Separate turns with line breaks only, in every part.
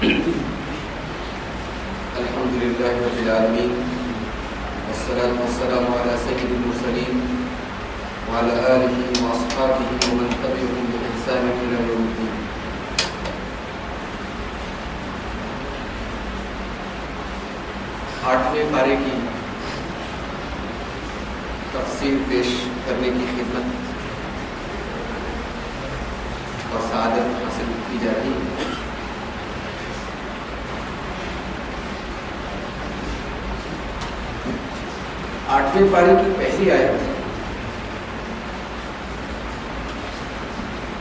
الحمد لله رب العالمين والصلاة والسلام على سيد المرسلين وعلى آله وأصحابه ومن تبعهم بإحسان إلى يوم الدين. آٹھویں پارے کی تفصیل پیش کرنے کی خدمت اور سعادت حاصل کی جا رہی ہے. آٹھویں پارے کی پہلی آیت ہے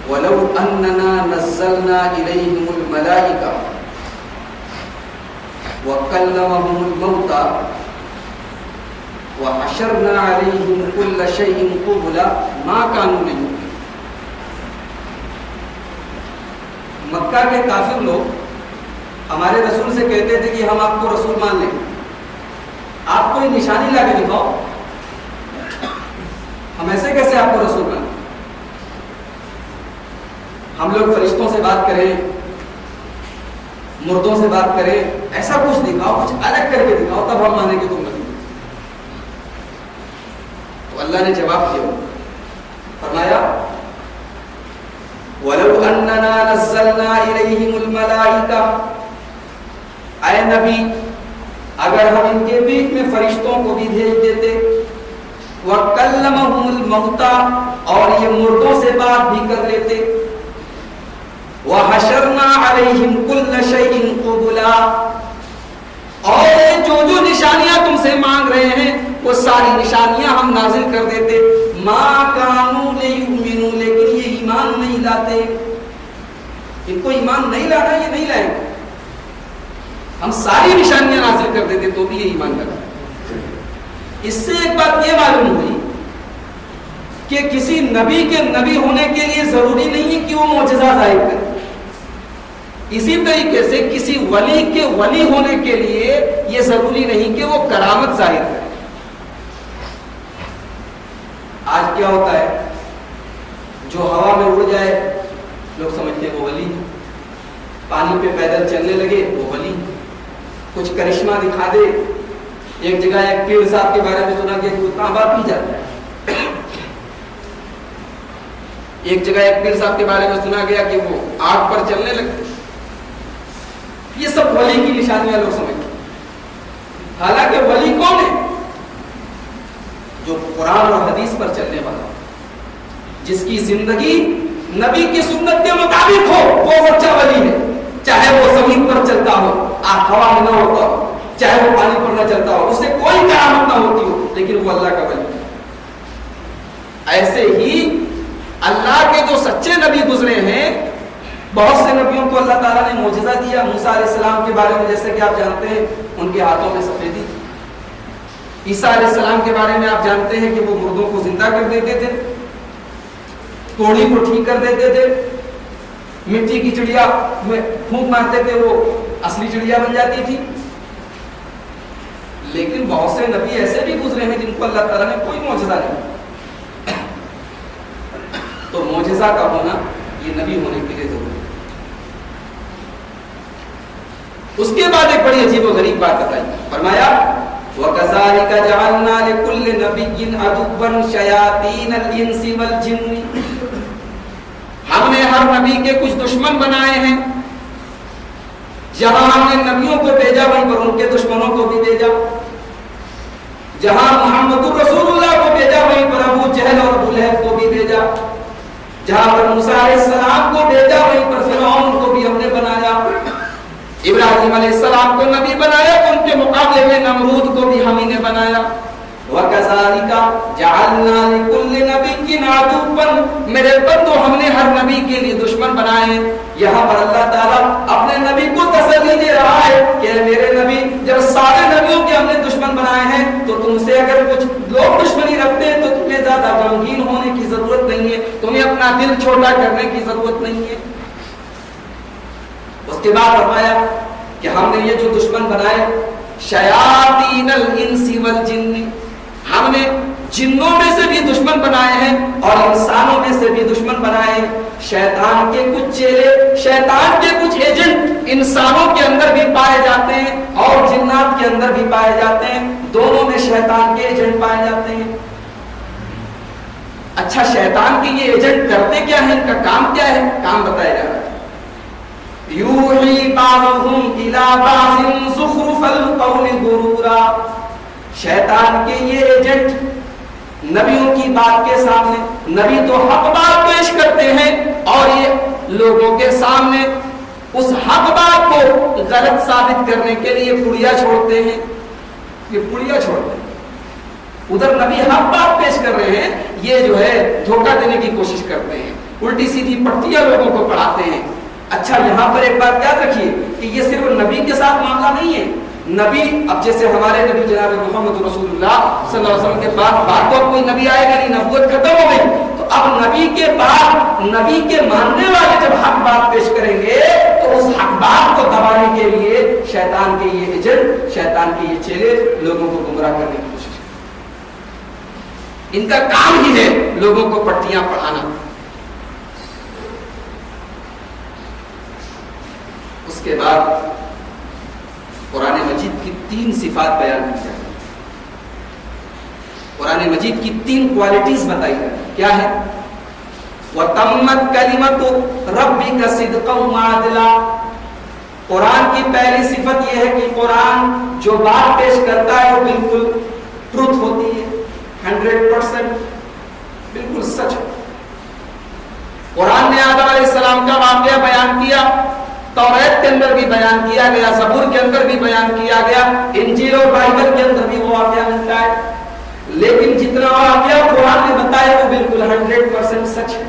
وَلَوْ أَنَّنَا نَزَّلْنَا إِلَيْهِمُ الْمَلَائِكَةَ وَكَلَّمَهُمُ الْمَوْتَى وَحَشَرْنَا عَلَيْهِمْ كُلَّ شَيْءٍ قُبُلًا مَا كَانُوا لِيُؤْمِنُوا. مکہ کے کافر لوگ ہمارے رسول سے کہتے تھے کہ ہم آپ کو رسول مان لیں، آپ کوئی نشانی لا کے دکھاؤ، ہم ایسے کیسے آپ کو رسول مانیں؟ ہم لوگ فرشتوں سے بات کریں، مردوں سے بات کریں، ایسا کچھ دکھاؤ، کچھ الگ کر کے دکھاؤ، تب ہم مانیں گے تم نبی. تو اللہ نے جواب دیا، فرمایا وَلَوْ أَنَّنَا نَزَّلْنَا إِلَيْهِمُ الْمَلَائِكَةَ، اے نبی اگر ہم ان کے بیچ میں فرشتوں کو بھی بھیج دیتے، وَكَلَّمَهُمُ الْمَوْتَى اور یہ مردوں سے بات بھی کر لیتے، وَحَشَرْنَا عَلَيْهِمْ كُلَّ شَيْءٍ قُبُلًا اور جو جو نشانیاں تم سے مانگ رہے ہیں وہ ساری نشانیاں ہم نازل کر دیتے. مَا كَانُوا لِيُؤْمِنُوا لیکن یہ ایمان نہیں لاتے، ان کو ایمان نہیں لانا، یہ نہیں لائیں گے. ہم ساری نشانیاں نازل کر دیتے تو بھی یہ ایمان نہ لاتے. اس سے ایک بات یہ معلوم ہوئی کہ کسی نبی کے نبی ہونے کے لیے ضروری نہیں ہے کہ وہ معجزہ ظاہر کرے. اسی طریقے سے کسی ولی کے ولی ہونے کے لیے یہ ضروری نہیں کہ وہ کرامت ظاہر کرے. آج کیا ہوتا ہے، جو ہوا میں اڑ جائے لوگ سمجھتے ہیں وہ ولی، پانی پہ پیدل چلنے لگے وہ ولی، کچھ کرشمہ دکھا دے. ایک جگہ ایک پیر صاحب کے بارے میں سنا کہ وہ تانبا پی جاتا ہے، ایک جگہ ایک پیر صاحب کے بارے میں سنا گیا کہ وہ آگ پر چلنے لگتے. یہ سب ولی کی نشانیاں لوگ سمجھتے ہیں. حالانکہ ولی کون ہے؟ جو قرآن اور حدیث پر چلنے والا، جس کی زندگی نبی کی سنت کے مطابق ہو، وہ سچا ولی ہے. چاہے وہ زمین پر چلتا ہو، ہوا میں نہ ہوتا ہو، چاہے وہ پانی پر نہ چلتا ہو، اس سے کوئی کرامت نہ ہوتی ہو، لیکن وہ اللہ کا ولی ہے. ایسے ہی اللہ کے جو سچے نبی گزرے ہیں، بہت سے نبیوں کو اللہ تعالیٰ نے معجزہ دیا. موسیٰ علیہ السلام کے بارے میں جیسے کہ آپ جانتے ہیں ان کے ہاتھوں میں سفیدی. عیسیٰ علیہ السلام کے بارے میں آپ جانتے ہیں کہ وہ مردوں کو زندہ کر دیتے تھے، کوڑی کو ٹھیک کر دیتے تھے، مٹی کی چڑیا میں پھونک مارتے تھے وہ اصلی چڑیا بن جاتی تھی. لیکن بہت سے نبی ایسے بھی گزرے ہیں جن کو اللہ تعالیٰ نے کوئی معجزہ نہیں. تو معجزہ کا ہونا یہ نبی ہونے کے لیے ضروری ہے. اس کے بعد ایک بڑی عجیب و غریب بات بتائی، فرمایا وَكَذَلِكَ جَعَلْنَا لِكُلِّ نَبِيٍّ عَدُوًّا شَيَاطِينَ الْإِنسِ وَالْجِنِّ ہم نے ہر نبی کے کچھ دشمن بنائے ہیں. جہاں ہم نے نبیوں کو بھیجا وہیں پر ان کے دشمنوں کو بھی بھیجا. جہاں محمد رسول اللہ کو بھیجا وہیں پر ابو جہل اور ابو لہب کو بھی بھیجا. جہاں پر موسیٰ علیہ السلام کو بھیجا وہیں پر فرعون کو بھی ہم نے بنایا. ابراہیم علیہ السلام کو نبی بنایا تو ان کے مقابلے میں نمرود کو بھی ہم ہی نے بنایا. وَكَذَلِكَ جَعَلْنَا لِكُلِّ نَبِيٍّ عَدُوًّا میرے بندو ہم نے ہر نبی کے لیے دشمن بنائے ہیں. یہاں پر اللہ تعالیٰ اپنے نبی کو تسلی دے رہا ہے کہ میرے نبی جب سارے نبیوں کے ہم نے دشمن بنائے ہیں تو تم سے اگر کچھ لوگ دشمنی رکھتے ہیں تو تمہیں زیادہ غمگین ہونے کی ضرورت نہیں ہے، تمہیں اپنا دل چھوٹا کرنے کی ضرورت نہیں ہے. اس کے بعد فرمایا کہ ہم نے یہ جو دشمن بنائے شیاطین الانس والجن ہم نے جنوں میں سے بھی دشمن بنائے ہیں اور انسانوں میں سے بھی دشمن بنائے ہیں. شیطان کے کچھ چیلے، شیطان کے کچھ ایجنٹ انسانوں کے اندر بھی پائے جاتے ہیں اور جنات کے اندر بھی پائے جاتے ہیں، دونوں میں شیطان کے ایجنٹ پائے جاتے ہیں۔ اچھا شیطان کے یہ ایجنٹ کرتے کیا ہیں، ان کا کام کیا ہے؟ کام بتایا جا رہا ہے، یوحی بعضهم الی بعض زخرف القول غرورا۔ شیطان کے یہ ایجنٹ نبیوں کی بات کے سامنے، نبی تو حق بات پیش کرتے ہیں اور یہ لوگوں کے سامنے اس حق بات کو غلط ثابت کرنے کے لیے پڑیا چھوڑتے ہیں، یہ پڑیا چھوڑتے ہیں۔ ادھر نبی حق بات پیش کر رہے ہیں، یہ جو ہے دھوکہ دینے کی کوشش کرتے ہیں، الٹی سیدھی پٹیاں لوگوں کو پڑھاتے ہیں۔ اچھا یہاں پر ایک بات یاد رکھیے کہ یہ صرف نبی کے ساتھ معاملہ نہیں ہے۔ نبی اب جیسے ہمارے نبی جناب محمد رسول اللہ صلی اللہ علیہ وسلم کے بعد تو کوئی نبی آئے گا نہیں، نبوت ختم ہو گئی، تو اب نبی کے بعد نبی کے ماننے والے جب حق بات پیش کریں گے تو اس حق بات کو دبانے کے لیے شیطان کے یہ ایجنٹ، شیطان کے یہ چیلے لوگوں کو گمراہ کرنے کی کوشش کریں۔ ان کا کام ہی ہے لوگوں کو پٹیاں پڑھانا۔ اس کے بعد قرآن مجید کی 3 صفات بیان کی جائیں، قرآن مجید کی 3 کوالٹیز بتائی جائیں، کیا ہے؟ وَتَمَّتْ كَلِمَةُ رَبِّكَ صِدْقًا وَعَدْلًا۔ قرآن کی پہلی صفت یہ ہے کہ قرآن جو بات پیش کرتا ہے وہ بالکل ٹروتھ ہوتی ہے، 100% بالکل سچ ہے۔ قرآن نے آدم علیہ السلام کا واقعہ بیان کیا، توریت کے اندر بھی بیان کیا گیا، زبور کے اندر بھی بیان کیا گیا، انجیل اور بائبل کے اندر بھی وہ واقعہ ملتا ہے، لیکن جتنا واقعہ قرآن نے بتایا وہ بالکل 100% سچ ہے۔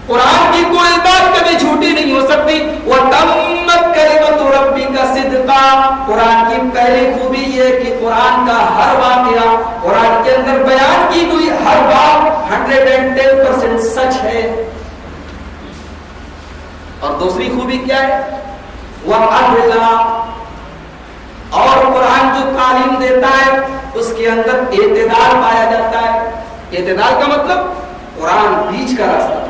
قرآن کی کوئی بات کبھی جھوٹی نہیں ہو سکتی۔ وَتَمَّتْ كَلِمَةُ رَبِّكَ صِدْقًا۔ قرآن کی پہلی خوبی یہ کہ قرآن کا ہر واقعہ، قرآن کے اندر بیان کی ہوئی ہر بات 110% سچ ہے۔ اور دوسری خوبی کیا ہے؟ وَعَدْلًا۔ اور قرآن جو تعلیم دیتا ہے اس کے اندر اعتدال پایا جاتا ہے۔ اعتدال کا مطلب قرآن بیچ کا راستہ ہے۔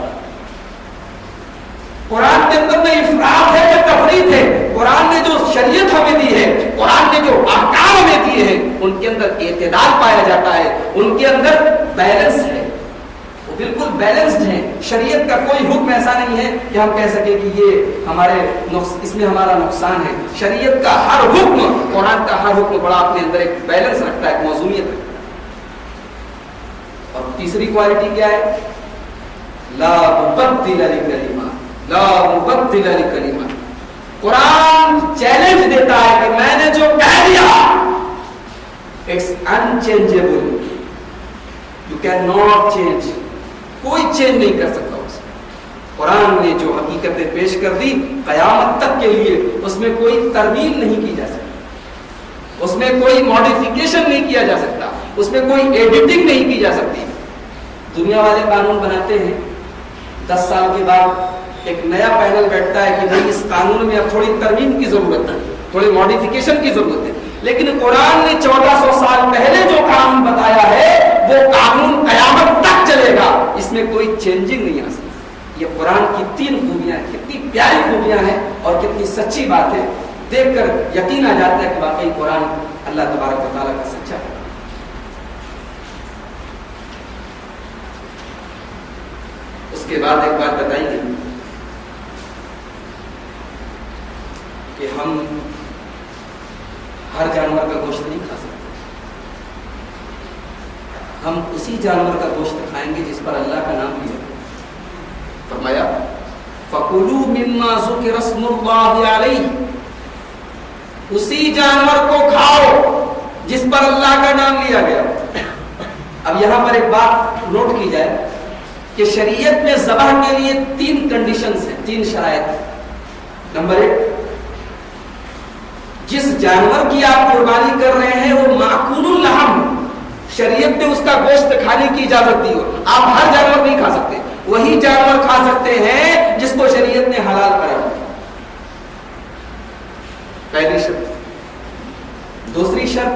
قرآن کے اندر نہ افراط ہے نہ تفریط ہے۔ قرآن نے جو شریعت ہمیں دی ہے، قرآن نے جو احکام ہمیں دیے ہیں، ان کے اندر اعتدال پایا جاتا ہے، ان کے اندر بیلنس ہے، وہ بالکل بیلنسڈ ہیں۔ شریعت کا کوئی حکم ایسا نہیں ہے کہ ہم کہہ سکیں کہ یہ ہمارے اس میں ہمارا نقصان ہے۔ شریعت کا ہر حکم، قرآن کا ہر حکم بڑا اپنے اندر ایک بیلنس رکھتا ہے، ایک موضوعیت رکھتا ہے۔ اور تیسری کوالٹی کیا ہے؟ لا مبدل لکلمات، لا مبدل لکلمات۔ قرآن چیلنج دیتا ہے کہ میں نے جو کہہ دیا it's unchangeable, you can not change, کوئی چینج نہیں کر سکتا اس میں۔ قرآن نے جو حقیقتیں پیش کر دی قیامت تک کے لیے، اس میں کوئی ترمیم نہیں کی جا سکتی، اس میں کوئی ماڈیفیکیشن نہیں کیا جا سکتا، اس میں کوئی ایڈیٹنگ نہیں کی جا سکتی۔ دنیا والے قانون بناتے ہیں، 10 سال کے بعد ایک نیا پینل بیٹھتا ہے کہ بھئی اس قانون میں اب تھوڑی ترمیم کی ضرورت ہے، تھوڑی ماڈیفیکیشن کی ضرورت ہے، لیکن قرآن نے 1400 سال پہلے جو قانون بتایا ہے وہ قانون قیامت تک چلے گا، اس میں کوئی چینجنگ نہیں آ سکتی۔ یہ قرآن کی 3 خوبیاں ہیں، کتنی پیاری خوبیاں ہیں اور کتنی سچی بات ہے، دیکھ کر یقین آ جاتا ہے کہ واقعی قرآن اللہ تبارک و تعالیٰ کا سچا ہے۔ اس کے بعد ایک بات بتائیں گے کہ ہم ہر جانور کا گوشت نہیں کھا سکتے، ہم اسی جانور کا گوشت کھائیں گے جس پر اللہ کا نام لیا۔ فرمایا فَكُلُوا مِمَّا ذُكِرَ اسْمُ اللَّهِ عَلَيْهِ، اسی جانور کو کھاؤ جس پر اللہ کا نام لیا گیا۔ اب یہاں پر ایک بات نوٹ کی جائے کہ شریعت میں ذبح کے لیے 3 کنڈیشنز ہیں، 3 شرائط۔ نمبر 1، جس جانور کی آپ قربانی کر رہے ہیں وہ معقول اللحم، شریعت نے اس کا گوشت کھانے کی اجازت دی ہو۔ آپ ہر جانور نہیں کھا سکتے، وہی جانور کھا سکتے ہیں جس کو شریعت نے حلال قرار دیا، پہلی شرط۔ دوسری شرط،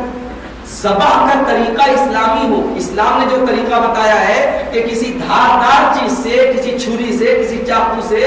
ذبح کا طریقہ اسلامی ہو۔ اسلام نے جو طریقہ بتایا ہے کہ کسی دھاردار چیز سے، کسی چھری سے، کسی چاقو سے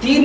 3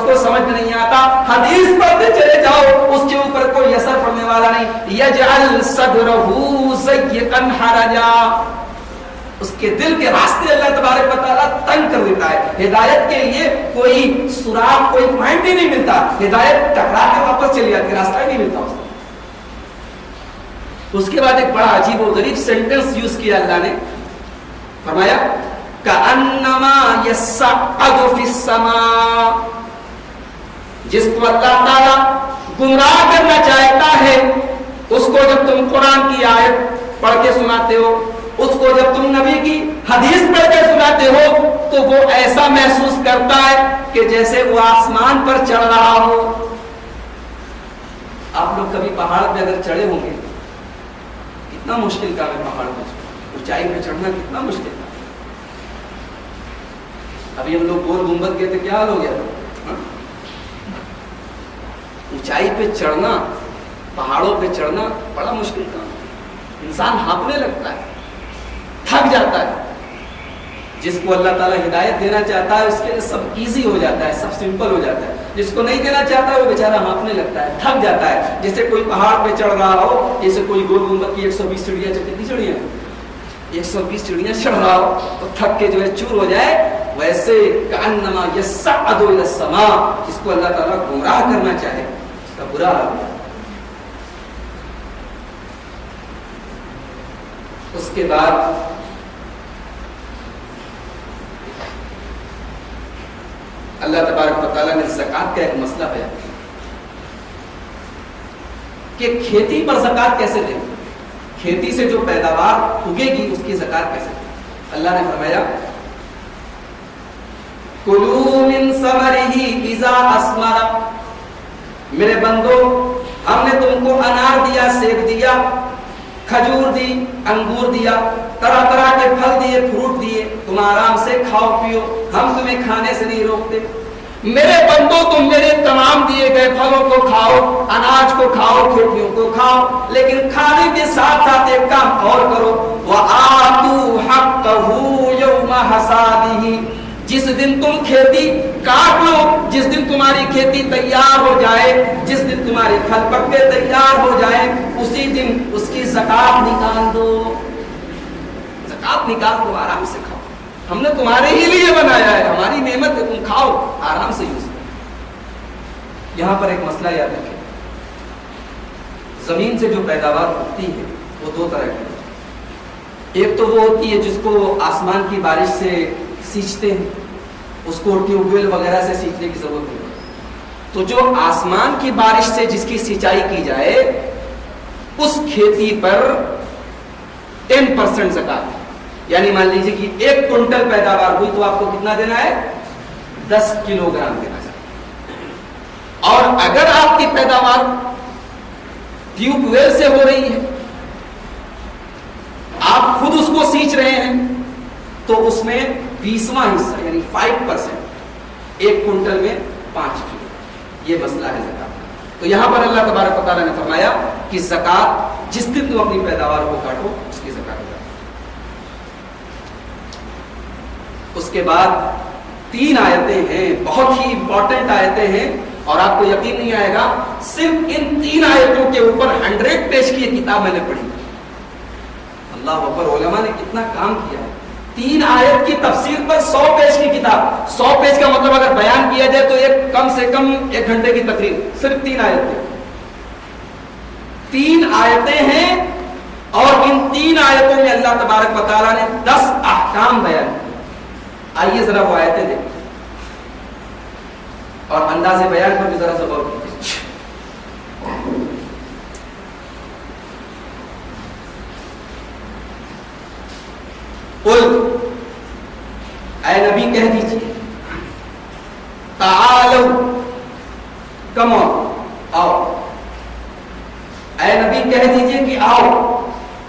اس کو سمجھ میں نہیں آتا حدیث پڑھتے چلے جاؤ اس کے اوپر کوئی اثر پڑنے والا نہیں. یجعل صدرہ ضیقا حرجا, اس کے دل کے راستے اللہ تبارک و تعالیٰ تنگ کر دیتا ہے. ہدایت کے لیے کوئی سراغ کوئی پوائنٹ ہی نہیں ملتا, ہدایت ٹکرا کے واپس چلی جاتی, راستہ ہی نہیں ملتا اس کو. اس کے بعد ایک بڑا عجیب و غریب سینٹنس یوز کیا اللہ نے, فرمایا کأنما یصعد فی السماء, جس کو اللہ تعالیٰ گمراہ کرنا چاہتا ہے اس کو جب تم قرآن کی آیت پڑھ کے سناتے ہو, اس کو جب تم نبی کی حدیث پڑھ کے سناتے ہو تو وہ ایسا محسوس کرتا ہے کہ جیسے وہ آسمان پر چڑھ رہا ہو. آپ لوگ کبھی پہاڑ پہ اگر چڑھے ہوں گے, کتنا مشکل کام ہے پہاڑ پہ, اونچائی پہ چڑھنا کتنا مشکل کام. ابھی ہم لوگ گول گنبد گئے تھے, کیا حال ہو گیا تھا. اونچائی پہ چڑھنا, پہاڑوں پہ چڑھنا بڑا مشکل کام ہے. انسان ہانپنے لگتا ہے, تھک جاتا ہے. جس کو اللہ تعالیٰ ہدایت دینا چاہتا ہے اس کے لیے سب ایزی ہو جاتا ہے, سب سمپل ہو جاتا ہے. جس کو نہیں دینا چاہتا ہے وہ بیچارہ ہانپنے لگتا ہے, تھک جاتا ہے. جیسے کوئی پہاڑ پہ چڑھ رہا ہو, جیسے کوئی گول گنبد کی 120 سیڑھیاں, کتنی سیڑھیاں, 120 سیڑھیاں چڑھ رہا ہو تو تھک کے جو ہے چور ہو جائے, ویسے کأنما یصعد الی السماء, جس کو اللہ تعالیٰ گمراہ کرنا چاہے اس کا برا حال ہے. اس کے بعد اللہ تبارک و تعالیٰ نے زکوٰۃ کا ایک مسئلہ بیان کیا کہ کھیتی پر زکوٰۃ کیسے دیں, کھیتی سے جو پیداوار اگے گی اس کی زکوٰۃ کیسے دیں. اللہ نے فرمایا کلوا من ثمرہ اذا اثمر, میرے بندو ہم نے تم کو انار دیا, سیب دیا, کھجور دی, انگور دیا, طرح طرح کے پھل دیے, فروٹ دیے, تم آرام سے کھاؤ پیو, ہم تمہیں کھانے سے نہیں روکتے. میرے بندو تم میرے تمام دیے گئے پھلوں کو کھاؤ, اناج کو کھاؤ, کھیتیوں کو کھاؤ, لیکن کھانے کے ساتھ ساتھ ایک کام اور کرو, وَآتُوا حَقَّهُ يَوْمَ حَصَادِهِ, جس دن تم کھیتی کاٹ لو, جس دن تمہاری کھیتی تیار ہو جائے, جس دن تمہارے پھل پکے تیار ہو جائے, اسی دن اس کی زکوٰۃ نکال دو. زکوٰۃ نکال دو, آرام سے کھاؤ, ہم نے تمہارے ہی لیے بنایا ہے, ہماری نعمت ہے, تم کھاؤ آرام سے یوز کرو. یہاں پر ایک مسئلہ یاد رکھیں, زمین سے جو پیداوار ہوتی ہے وہ دو طرح کی ہے. ایک تو وہ ہوتی ہے جس کو آسمان کی بارش سے سینچتے ہیں, اس کو ٹیوب ویل وغیرہ سے سینچنے کی ضرورت نہیں. تو جو آسمان کی بارش سے جس کی سینچائی کی جائے اس کھیتی پر 10% زکوٰۃ, یعنی مان لیجیے کہ 1 کنٹل پیداوار ہوئی تو آپ کو کتنا دینا ہے, 10 کلو گرام دینا ہے. اور اگر آپ کی پیداوار ٹیوب ویل سے ہو رہی ہے, آپ خود اس کو سینچ رہے ہیں, تو اس میں 20واں حصہ یعنی 5%, 1 کنٹل میں 5 کلو, یہ مسئلہ ہے زکوٰۃ. تو یہاں پر اللہ تبارک و تعالیٰ نے فرمایا کہ زکوٰۃ جس دن تم اپنی پیداوار کو کاٹو اس کی زکوٰۃ ادا. اس کے بعد 3 آیتیں ہیں, بہت ہی امپورٹنٹ آیتیں ہیں, اور آپ کو یقین نہیں آئے گا, صرف ان 3 آیتوں کے اوپر 100 پیج کی کتاب میں نے پڑھی. اللہ اکبر, علماء نے کتنا کام کیا. 3 آیت کی تفسیر پر 100 پیج کی کتاب. 100 پیج کا مطلب اگر بیان کیا جائے تو ایک کم سے کم 1 گھنٹے کی تقریر, صرف 3 آیتیں. 3 آیتیں ہیں, اور ان 3 آیتوں میں اللہ تبارک و تعالیٰ نے 10 احکام بیان کیے. آئیے ذرا وہ آیتیں دیکھیں, اور انداز بیان پر بھی ذرا سا غور کیجیے. اے نبی کہہ دیجیے, تعالو, کم آؤ. اے نبی کہہ دیجیے کہ آؤ,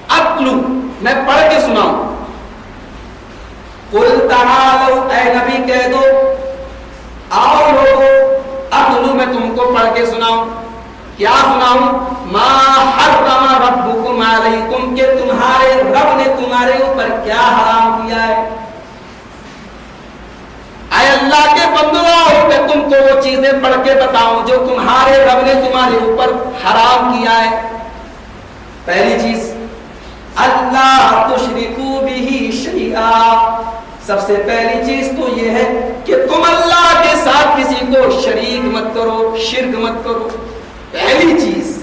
اتلو, میں پڑھ کے سناؤں. قل تعالو, اے نبی کہہ دو, آؤ لوگو, اتلو, میں تم کو پڑھ کے سناؤں. کیا سناؤں؟ ما حرم ربکم علیکم, کہ تمہارے رب نے تمہارے اوپر کیا حرام کیا ہے. اے اللہ کے بندو, کہ تم کو وہ چیزیں مرتبے بتاؤں جو تمہارے رب نے تمہارے اوپر حرام کیا ہے؟ پہلی چیز اللہ تشرکو بہ شیئا، سب سے پہلی چیز تو یہ ہے کہ تم اللہ کے ساتھ کسی کو شریک مت کرو، شرک مت کرو. پہلی چیز.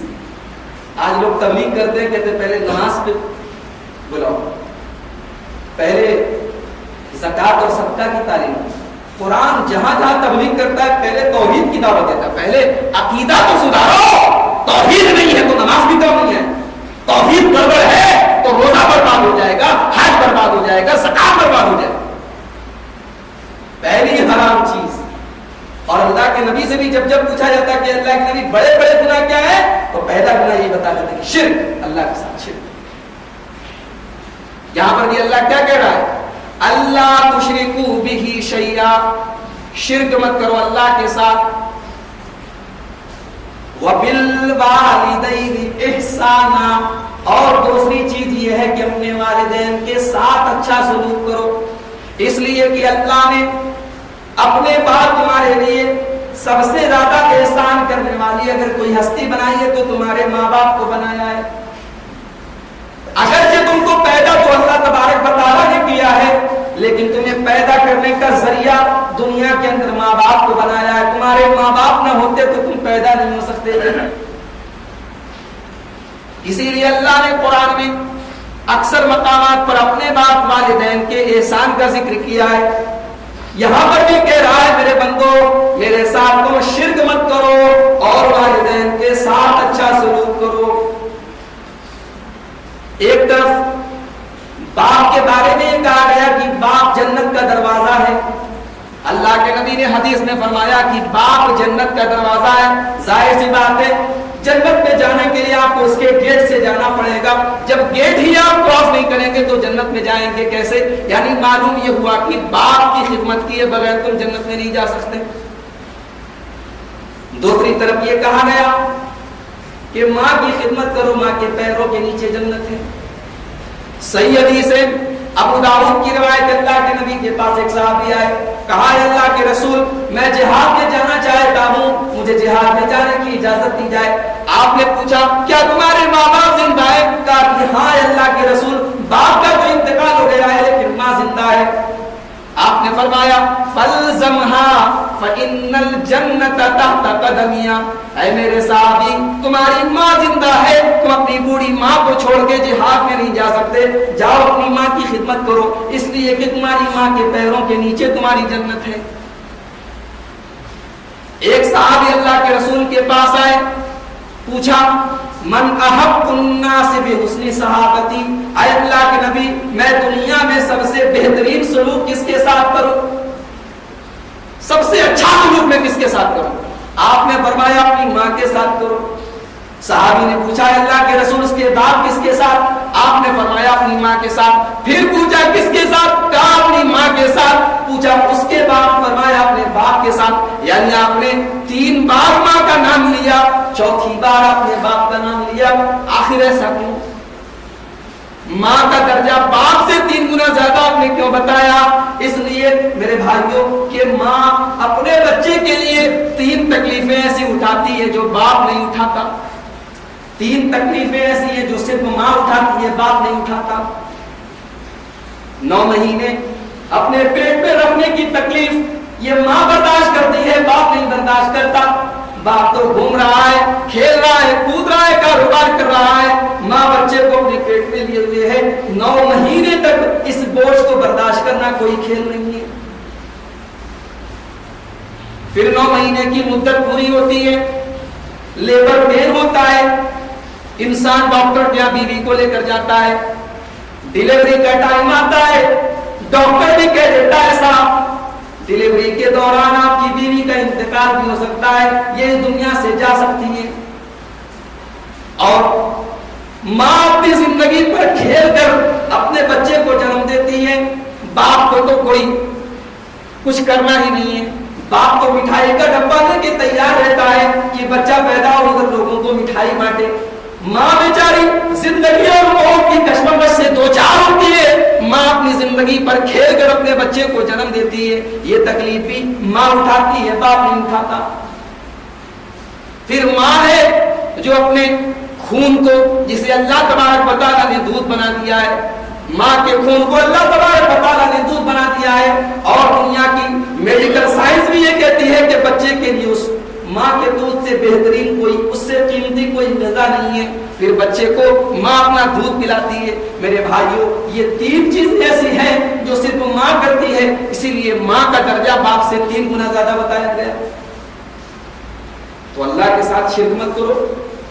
آج لوگ تبلیغ کرتے ہیں، کہتے پہلے نماز پہ بلاؤ، پہلے زکات اور صدقہ کی تعلیم. قرآن جہاں جہاں تبلیغ کرتا ہے پہلے توحید کی دعوت دیتا ہے. پہلے عقیدہ تو سدھارو، توحید نہیں ہے تو نماز بھی تو نہیں ہے. توحید گڑبڑ ہے تو روزہ برباد ہو جائے گا، حج برباد ہو جائے گا، زکات برباد ہو جائے گا. پہلی حرام چیز. اور اللہ کے نبی سے بھی جب پوچھا جاتا ہے کہ اللہ کے نبی بڑے بڑے گناہ کیا ہے، تو پہلا گناہ یہ بتا دیتے ہیں کہ شرک، اللہ کے ساتھ شرک. یہاں پر بھی اللہ کیا کہہ رہا ہے؟ اللہ تشرکو بہ شیئا، شرک مت کرو اللہ کے ساتھ. وبالوالدین احسانا، اور دوسری چیز یہ ہے کہ اپنے والدین کے ساتھ اچھا سلوک کرو. اس لیے کہ اللہ نے اپنے بعد تمہارے لیے سب سے زیادہ احسان کرنے والی اگر کوئی ہستی بنائی ہے تو تمہارے ماں باپ کو بنایا ہے. اگرچہ تم کو پیدا تو اللہ تبارک و تعالیٰ نے کیا ہے، لیکن تمہیں پیدا کرنے کا ذریعہ دنیا کے اندر ماں باپ کو بنایا ہے. تمہارے ماں باپ نہ ہوتے تو تم پیدا نہیں ہو سکتے. اسی لیے اللہ نے قرآن میں اکثر مقامات پر اپنے باپ والدین کے احسان کا ذکر کیا ہے. یہاں پر بھی کہہ رہا ہے میرے بندو میرے ساتھ تم شرک مت کرو اور والدین کے ساتھ اچھا سلوک کرو. ایک طرف باپ کے بارے میں کہا گیا کہ باپ جنت کا دروازہ ہے. اللہ کے نبی نے حدیث میں فرمایا کہ باپ جنت کا دروازہ ہے. ظاہر سی بات ہے جنت میں جانے کے لیے آپ کو اس کے گیٹ سے جانا پڑے گا. جب گیٹ ہی آپ کراس نہیں کریں گے تو جنت میں جائیں گے کیسے؟ یعنی معلوم یہ ہوا کہ باپ کی خدمت کیے بغیر تم جنت میں نہیں جا سکتے. دوسری طرف یہ کہا گیا کہ ماں کی خدمت کرو، ماں کے پیروں کے نیچے جنت ہے. صحیح حدیث ہے ابو داؤد کی روایت. اللہ کے نبی کے پاس ایک صحابی آئے، کہا اللہ کے رسول میں جہاد میں جانا چاہتا ہوں، مجھے جہاد میں جانے کی اجازت دی جائے. آپ نے پوچھا کیا تمہارے ماں باپ زندہ ہیں؟ کہا کہ ہاں اللہ کے رسول باپ کا تو انتقال ہو گیا ہے لیکن ماں زندہ ہے. آپ نے فرمایا فَالْزَمْهَا فَإِنَّ الْجَنَّةَ تَحْتَ قَدَمِهَا. اے میرے صحابی تمہاری ماں زندہ ہے، تم اپنی بوڑھی ماں کو چھوڑ کے جہاد میں نہیں جا سکتے. جاؤ اپنی ماں کی خدمت کرو، اس لیے کہ تمہاری ماں کے پیروں کے نیچے تمہاری جنت ہے. ایک صحابی اللہ کے رسول کے پاس آئے، پوچھا من احب الناس بحسن صحابتی. اے اللہ کے نبی میں دنیا میں سب سے بہترین سلوک کس کے ساتھ کروں، سب سے اچھا سلوک میں کس کے ساتھ کروں؟ آپ نے فرمایا اپنی ماں کے ساتھ کرو. صحابی نے پوچھا اللہ کے رسول اس کے بعد کس کے ساتھ؟ آپ نے فرمایا اپنی ماں کے ساتھ. پھر پوچھا کس کے ساتھ؟ کہا اپنی ماں کے ساتھ. پوچھا اس کے بعد؟ فرمایا اپنے باپ کے ساتھ. یعنی آپ نے 3 بار ماں کا نام لیا، چوتھی بار اپنے باپ کا نام لیا. آخر ایسا کیوں؟ ماں کا درجہ باپ سے 3 گنا زیادہ آپ نے کیوں بتایا؟ اس لیے میرے بھائیوں کہ ماں اپنے بچے کے لیے 3 تکلیفیں ایسی اٹھاتی ہے جو باپ نہیں اٹھاتا. 3 تکلیفیں ایسی ہیں جو صرف ماں اٹھاتی ہے، باپ نہیں اٹھاتا. 9 مہینے اپنے پیٹ پہ رکھنے کی تکلیف یہ ماں برداشت کرتی ہے، باپ نہیں برداشت کرتا. باپ تو گھوم رہا ہے، کھیل رہا ہے، کود رہا ہے، کاروبار کر رہا ہے، ماں بچے کو اپنے پیٹ میں لیے ہوئے ہے. 9 مہینے تک اس بوجھ کو برداشت کرنا کوئی کھیل نہیں ہے. پھر 9 مہینے کی مدت پوری ہوتی ہے، لیبر پین ہوتا ہے، انسان ڈاکٹر یا بیوی کو لے کر جاتا ہے. ڈیلیوری کا ٹائم آتا ہے، ڈاکٹر بھی کہہ دیتا ہے صاحب ڈیلیوری کے دوران آپ کی بیوی کا انتقال بھی ہو سکتا ہے، یہ اس دنیا سے جا سکتی ہے. اور ماں اپنی زندگی پر کھیل کر اپنے بچے کو جنم دیتی ہے. باپ کو تو کوئی کچھ کرنا ہی نہیں ہے. باپ تو مٹھائی کا ڈبہ لے کے تیار رہتا ہے کہ بچہ پیدا ہو کر لوگوں کو مٹھائی بانٹے. ماں بیچاری زندگی اور موت کی کشمکش سے دوچار ہوتی ہے. ماں اپنی زندگی پر کھیل کر اپنے بچے کو جنم دیتی ہے. یہ تکلیف بھی ماں اٹھاتی ہے، باپ نہیں اٹھاتا. پھر ماں ہے جو اپنے خون کو، جسے اللہ تبارک و تعالیٰ نے دودھ بنا دیا ہے، ماں کے خون کو اللہ تبارک و تعالیٰ نے دودھ بنا دیا ہے، اور دنیا کی میڈیکل سائنس بھی یہ کہتی ہے کہ بچے کے لیے اس ماں کے دودھ سے بہترین کوئی، اس سے قیمتی کوئی غذا نہیں ہے۔ پھر بچے کو ماں اپنا دودھ پلاتی ہے۔ میرے بھائیوں، یہ 3 چیز ایسی ہیں جو صرف ماں کرتی ہے، اسی لیے ماں کا درجہ باپ سے 3 گنا زیادہ بتایا گیا۔ تو اللہ کے ساتھ شرک مت کرو،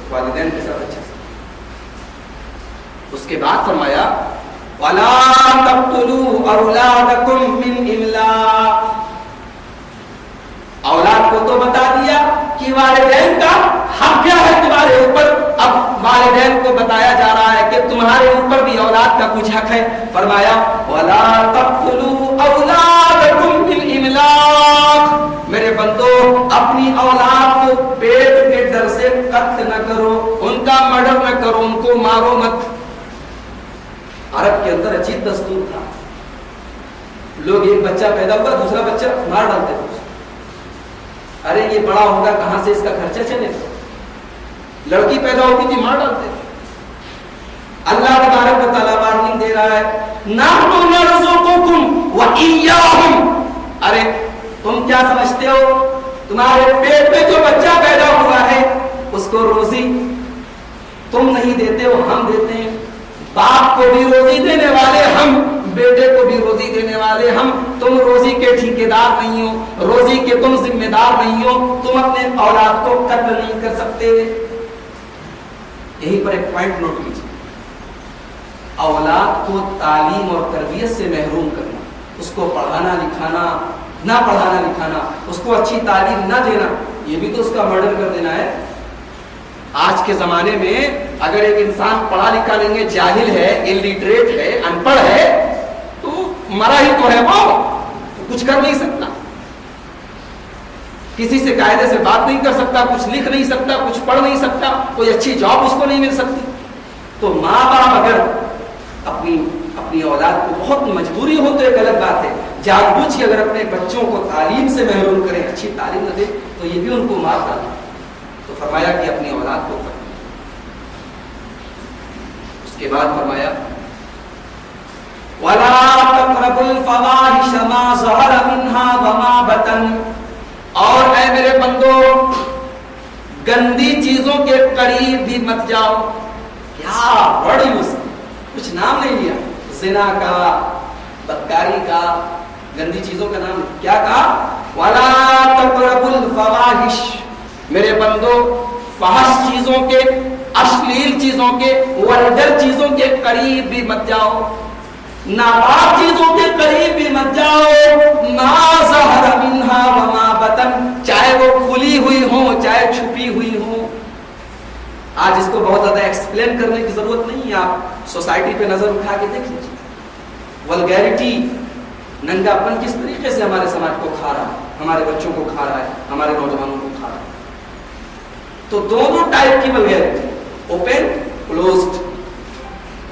والدین کے ساتھ اچھا سے۔ اس کے بعد فرمایا وَلَا تَقْتُلُوا أَوْلَادَكُمْ مِنْ إِمْلَاقٍ۔ اولاد کو تو بتا دیا کہ والدین کا حق کیا ہے تمہارے اوپر، اب والدین کو بتایا جا رہا ہے کہ تمہارے اوپر بھی اولاد کا کچھ حق ہے۔ فرمایا وَلَا تَقْتُلُوا أَوْلَادَكُمْ بِالْإِمْلَاقِ۔ میرے بندو، اپنی اولاد کو پیٹ کے ڈر سے قتل نہ کرو، ان کا مرڈر نہ کرو، ان کو مارو مت۔ عرب کے اندر عجیب دستور تھا، لوگ ایک بچہ پیدا ہوا دوسرا بچہ مار ڈالتے تھے۔ ارے یہ بڑا ہوگا کہاں سے اس کا خرچہ چلے گا؟ لڑکی پیدا ہوتی تھی مار ڈالتے تھے۔ اللہ تبارک و تعالیٰ وارننگ دے رہا ہے نَحْنُ نَرْزُقُكُمْ وَإِيَّاهُمْ۔ ارے تم کیا سمجھتے ہو، تمہارے پیٹ میں جو بچہ پیدا ہوا ہے اس کو روزی تم نہیں دیتے ہو، ہم دیتے ہیں۔ باپ کو بھی روزی دینے والے ہم، بیٹے کو بھی روزی دینے والے ہم۔ تم روزی کے ٹھیکیدار نہیں ہو، روزی کے تم ذمہ دار نہیں ہو، تم اپنے اولاد کو قتل نہیں کر سکتے۔ یہیں پر ایک پوائنٹ نوٹ کیجیے، اولاد کو تعلیم اور تربیت سے محروم کرنا، اس کو پڑھانا لکھانا نہ پڑھانا لکھانا، اس کو اچھی تعلیم نہ دینا، یہ بھی تو اس کا مرڈر کر دینا ہے۔ آج کے زمانے میں اگر ایک انسان پڑھا لکھا نہیں ہے، جاہل ہے، الٹریٹ ہے، ان پڑھ ہے، تو مرا ہی تو ہے، وہ کچھ کر نہیں سکتا، کسی سے قاعدے سے بات نہیں کر سکتا، کچھ لکھ نہیں سکتا، کچھ پڑھ نہیں سکتا، کوئی اچھی جاب اس کو نہیں مل سکتی۔ تو ماں باپ اگر اپنی اولاد کو بہت مجبوری ہو تو ایک الگ بات ہے، جان بوجھ کے اگر اپنے بچوں کو تعلیم سے محروم کریں، اچھی تعلیم نہ دے تو یہ بھی ان کو مار ڈالے۔ تو فرمایا کہ اپنی اولاد کو کریں۔ اس کے بعد فرمایا وَلَا تَقْرَبُوا الْفَوَاحِشَ مَا ظَهَرَ مِنْهَا وَمَا بَطَنَ۔ اور اے میرے بندو، گندی چیزوں کے قریب بھی مت جاؤ۔ کیا ورڈ یوز، کچھ نام نہیں لیا، زنا کا، بدکاری کا، گندی چیزوں کا نام کیا کہا؟ وَلَا تَقْرَبُوا الْفَوَاحِشَ۔ میرے بندو، فحش چیزوں کے، اشلیل چیزوں کے، ولگر چیزوں کے قریب بھی مت جاؤ، ناپاک چیزوں کے قریب بھی مت جاؤ۔ ما ظہر منہا وما بطن، چاہے وہ کھلی ہوئی ہوں چاہے چھپی ہوئی ہوں۔ آج اس کو بہت زیادہ ایکسپلین کرنے کی ضرورت نہیں ہے، آپ سوسائٹی پہ نظر اٹھا کے دیکھ لیجیے، ولگیرٹی، ننگا پن کس طریقے سے ہمارے سماج کو کھا رہا ہے، ہمارے بچوں کو کھا رہا ہے، ہمارے نوجوانوں کو کھا رہا ہے۔ تو دونوں ٹائپ کی vulgarity, open closed,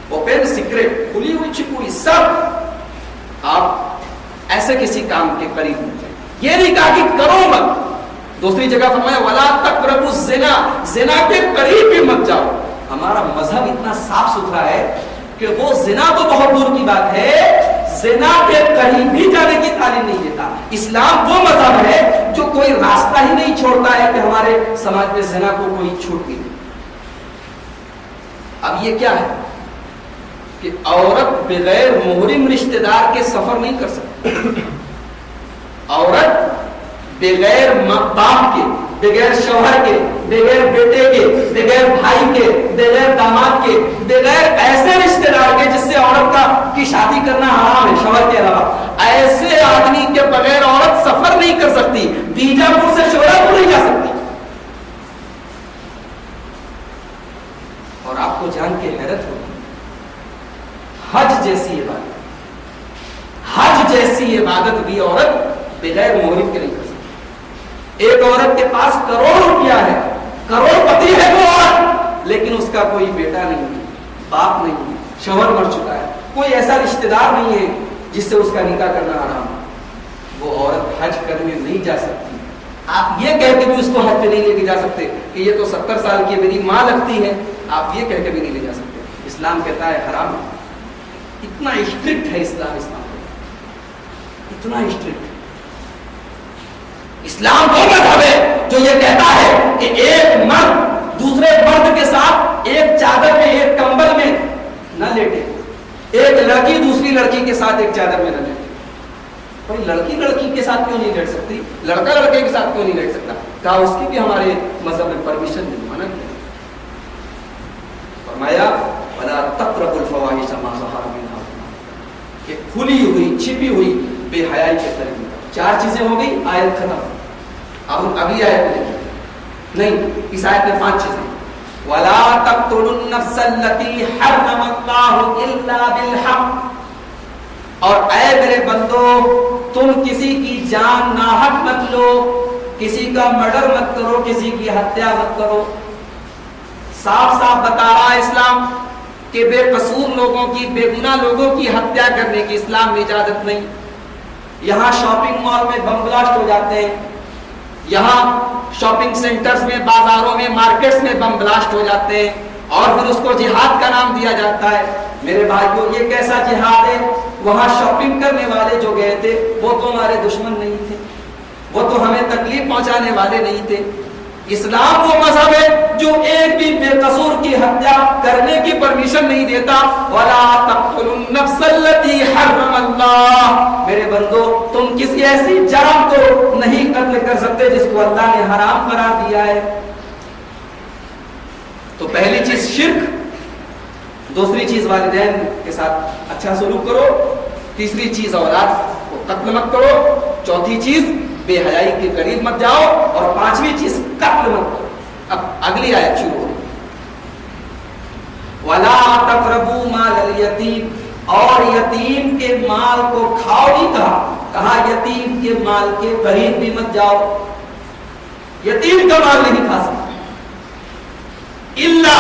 open secret, کھلی ہوئی چھپی ہوئی، سب آپ ایسے کسی کام کے قریب مت جائیں۔ یہ نہیں کہا کہ کرو مت، دوسری جگہ فرمایا ولا تقربوا الزنا، زنا کے قریب بھی مت جاؤ۔ ہمارا مذہب اتنا صاف ستھرا ہے کہ وہ زنا تو بہت دور کی بات ہے، زنا کے قریب بھی جانے کی تعلیم نہیں دیتا۔ اسلام وہ مذہب ہے جو کوئی راستہ ہی نہیں چھوڑتا ہے کہ ہمارے سماج میں زنا کو کوئی چھوٹ نہیں۔ اب یہ کیا ہے کہ عورت بغیر محرم رشتہ دار کے سفر نہیں کر سکتی، عورت بغیر باپ کے، بغیر شوہر کے، بغیر بیٹے کے، بغیر بھائی کے، بغیر داماد کے، بغیر ایسے رشتہ دار کے جس سے عورت کی شادی کرنا حرام ہے شوہر کے علاوہ، ایسے آدمی کے بغیر عورت سفر نہیں کر سکتی، بیجاپور سے شورا پور نہیں جا سکتی۔ اور آپ کو جان کے حیرت ہوگی، حج جیسی عبادت، حج جیسی عبادت بھی عورت بغیر محرم کے نہیں کر سکتی۔ ایک عورت کے پاس کروڑ روپیہ ہے، کروڑ پتی ہے وہ عورت، لیکن اس کا کوئی بیٹا نہیں ہے، باپ نہیں ہے، شوہر مر چکا ہے، کوئی ایسا رشتہ دار نہیں ہے جس سے اس کا نکاح کرنا حرام ہے، وہ عورت حج کرنے نہیں جا سکتی آپ یہ کہہ کے بھی اس کو حج پہ نہیں لے کے جا سکتے کہ یہ تو 70 سال کی میری ماں لگتی ہے، آپ یہ کہہ کے بھی نہیں لے جا سکتے۔ اسلام کہتا ہے حرام، اتنا اسٹرکٹ ہے اسلام اتنا اسٹرکٹ۔ اسلام وہ مذہب ہے جو یہ کہتا ہے کہ ایک مرد دوسرے مرد کے ساتھ ایک چادر میں ایک کمبل میں نہ لیٹے، ایک لڑکی دوسری لڑکی کے ساتھ ایک چادر میں نہ لیٹے۔ کوئی لڑکی لڑکی کے ساتھ کیوں نہیں لیٹ سکتی؟ لڑکا لڑکے کے ساتھ کیوں نہیں لیٹ سکتا؟ کہا اس کی بھی ہمارے مذہب میں پرمیشن نہیں، منع کیا۔ فرمایا وَلَا تَقْرَبُوا الْفَوَاحِشَ مَا ظَهَرَ مِنْهَا، کہ کھلی ہوئی چھپی ہوئی بے حیائی کے قریب۔ 4 چیزیں ہو گئی، آیت ختم۔ اب اگلی آیت میں نہیں، اس آیت میں 5 چیزیں۔ وَلَا تَقْتُلُوا النَّفْسَ الَّتِي حَرَّمَ اللَّهُ إِلَّا بِالْحَقِّ، اور اے میرے بندو تم کسی کی جان ناحق مت لو، کسی کا مرڈر مت کرو، کسی کی ہتیا مت کرو۔ صاف صاف بتا رہا ہے اسلام کہ بے قصور لوگوں کی، بے گناہ لوگوں کی ہتیا کرنے کی اسلام میں اجازت نہیں۔ یہاں شاپنگ مال میں بم بلاسٹ ہو جاتے ہیں، یہاں شاپنگ سینٹرز میں، بازاروں میں، مارکیٹس میں بم بلاسٹ ہو جاتے ہیں، اور پھر اس کو جہاد کا نام دیا جاتا ہے۔ میرے بھائیوں یہ کیسا جہاد ہے؟ وہاں شاپنگ کرنے والے جو گئے تھے وہ تو ہمارے دشمن نہیں تھے، وہ تو ہمیں تکلیف پہنچانے والے نہیں تھے۔ اسلام وہ مذہب ہے جو ایک بھی بے قصور کی ہتیا کرنے کی پرمیشن نہیں دیتا۔ وَلَا تَقْتُلُوا النَّفْسَ الَّتِي حَرَّمَ اللَّهُ، میرے بندو تم کسی ایسی جان کو نہیں قتل کر سکتے جس کو اللہ نے حرام قرار دیا ہے۔ تو پہلی چیز شرک، دوسری چیز والدین کے ساتھ اچھا سلوک کرو، تیسری چیز اولاد کو قتل مت کرو، چوتھی چیز بے حیائی کے قریب مت جاؤ، اور 5ویں چیز قتل مت کرو۔ اب اگلی آیت شروع ہو، وَلَا تَقْرَبُوا مَالَ الْيَتِيمِ، اور یتیم کے مال کو کھاؤ نہیں کہا، کہا یتیم کے مال کے قریب بھی مت جاؤ۔ یتیم کا مال نہیں کھا سکتا الا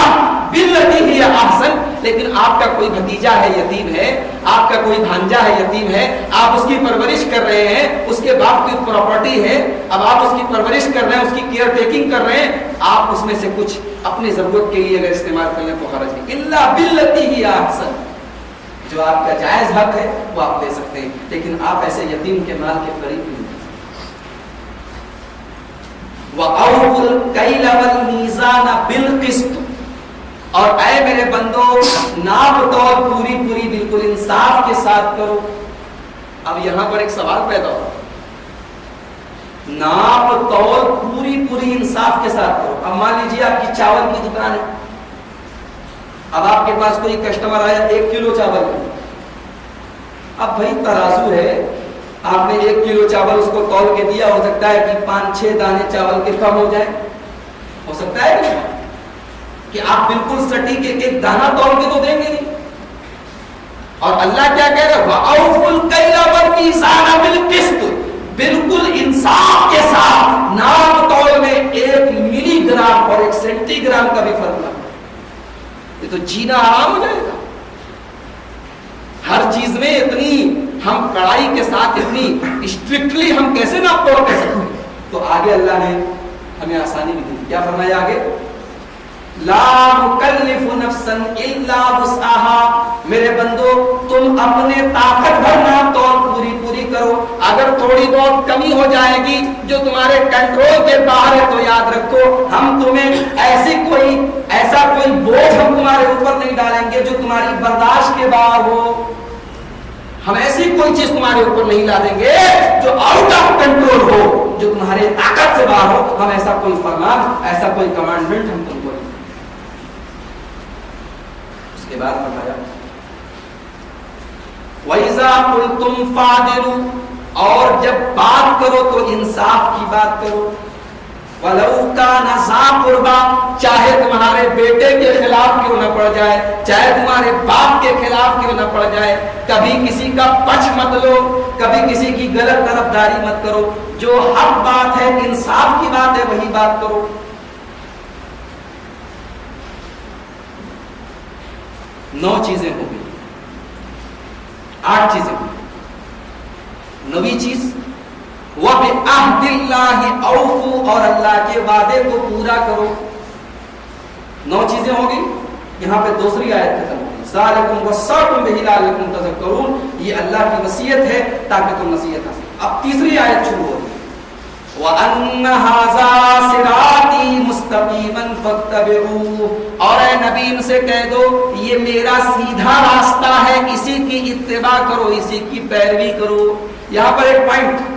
باللتی ہی احسن، لیکن آپ کا کوئی بھتیجا ہے یتیم ہے، آپ کا کوئی بھانجا ہے یتیم ہے، آپ اس کی پرورش کر رہے ہیں، اس کے باپ کی پراپرٹی ہے، اب آپ اس کی پرورش کر رہے ہیں، اس کی کیئر ٹیکنگ کر رہے ہیں، آپ اس میں سے کچھ اپنی ضرورت کے لیے اگر استعمال کر لیں تو حرج نہیں۔ الا باللتی ہی احسن، جو آپ کا جائز حق ہے وہ آپ لے سکتے ہیں، لیکن آپ ایسے یتیم کے مال کے قریب نہیں۔ وَأَوْفُوا الْكَيْلَ وَالْمِيزَانَ بِالْقِسْطِ، اور اے میرے بندو ناپ تول پوری پوری بالکل انصاف کے ساتھ کرو۔ اب یہاں پر ایک سوال پیدا ہو، ناپ تول پوری پوری انصاف کے ساتھ کرو۔ اب مان لیجیے آپ کی چاول کی دکان ہے، اب آپ کے پاس کوئی کسٹمر آیا 1 کلو چاول، اب بھائی ترازو ہے، آپ نے 1 کلو چاول اس کو تول کے دیا، ہو سکتا ہے کہ 5-6 دانے چاول کے کم ہو جائے، ہو سکتا ہے کہ آپ بالکل سٹیک ایک دانہ تول کے تو دیں گے نہیں۔ اور اللہ کیا کہہ رہا ہے؟ وَأَوْفُوا الْكَيْلَ وَالْمِيزَانَ بِالْقِسْطِ، بالکل انصاف کے ساتھ ناپ تول میں 1 ملی گرام اور 1 سینٹی گرام کا بھی فرق نہ، یہ تو جینا آرام ہو جائے گا۔ ہر چیز میں اتنی ہم کڑائی کے ساتھ اتنی اسٹرکٹلی ہم کیسے ناپ توڑ کر سکتے ہیں؟ تو آگے اللہ نے ہمیں آسانی بھی دی، کیا فرمایا آگے؟ لا نکلف نفسا الا وسعها، میرے بندو تم اپنے طاقت بھر ناپ توڑ پوری کرو، اگر تھوڑی بہت کمی ہو جائے گی جو تمہارے کنٹرول کے باہر ہے تو یاد رکھو ہم تمہیں ایسا کوئی بوجھ ہم تمہارے اوپر نہیں ڈالیں گے جو تمہاری برداشت کے باہر ہو، ہم ایسی کوئی چیز تمہارے اوپر نہیں لا دیں گے جو آؤٹ آف کنٹرول ہو، جو تمہارے طاقت سے باہر ہو، ہم ایسا کوئی فرمان، ایسا کوئی کمانڈمنٹ ہم تم کو نہیں۔ اس کے بعد فرمایا وَإِذَا قُلْتُمْ فَعْدِلُوا، اور جب بات کرو تو انصاف کی بات کرو، وَلَوْ كَانَ ذَا قُرْبَىٰ، چاہے تمہارے بیٹے کے خلاف کیوں نہ پڑ جائے، چاہے تمہارے باپ کے خلاف کیوں نہ پڑ جائے، کبھی کسی کا پچھ مت لو، کبھی کسی کی غلط طرفداری مت کرو، جو حق بات ہے انصاف کی بات ہے وہی بات کرو۔ 9 چیزیں ہو گئی، 8 چیزیں ہو گئی۔ 9ویں چیز وَبِعَهْدِ اللَّهِ أَوْفُوا، اور اللہ کے وعدے کو پورا کرو. 9 چیزیں ہوگی. یہاں پہ دوسری آیت ختم ہوگی. ذَلِكُمْ وَصَّاكُمْ بِهِ لَعَلَّكُمْ تَذَكَّرُونَ، یہ اللہ کی وصیت ہے تاکہ تم نصیحت حاصل. اب تیسری آیت شروع ہوگی. وَأَنَّ هَذَا صِرَاطِي مُسْتَقِيمًا فَاتَّبِعُوهُ، اور اے نبی ان سے کہہ دو یہ میرا سیدھا راستہ ہے، اسی کی اتباع کرو، اسی کی پیروی کرو. یہاں پر ایک پوائنٹ،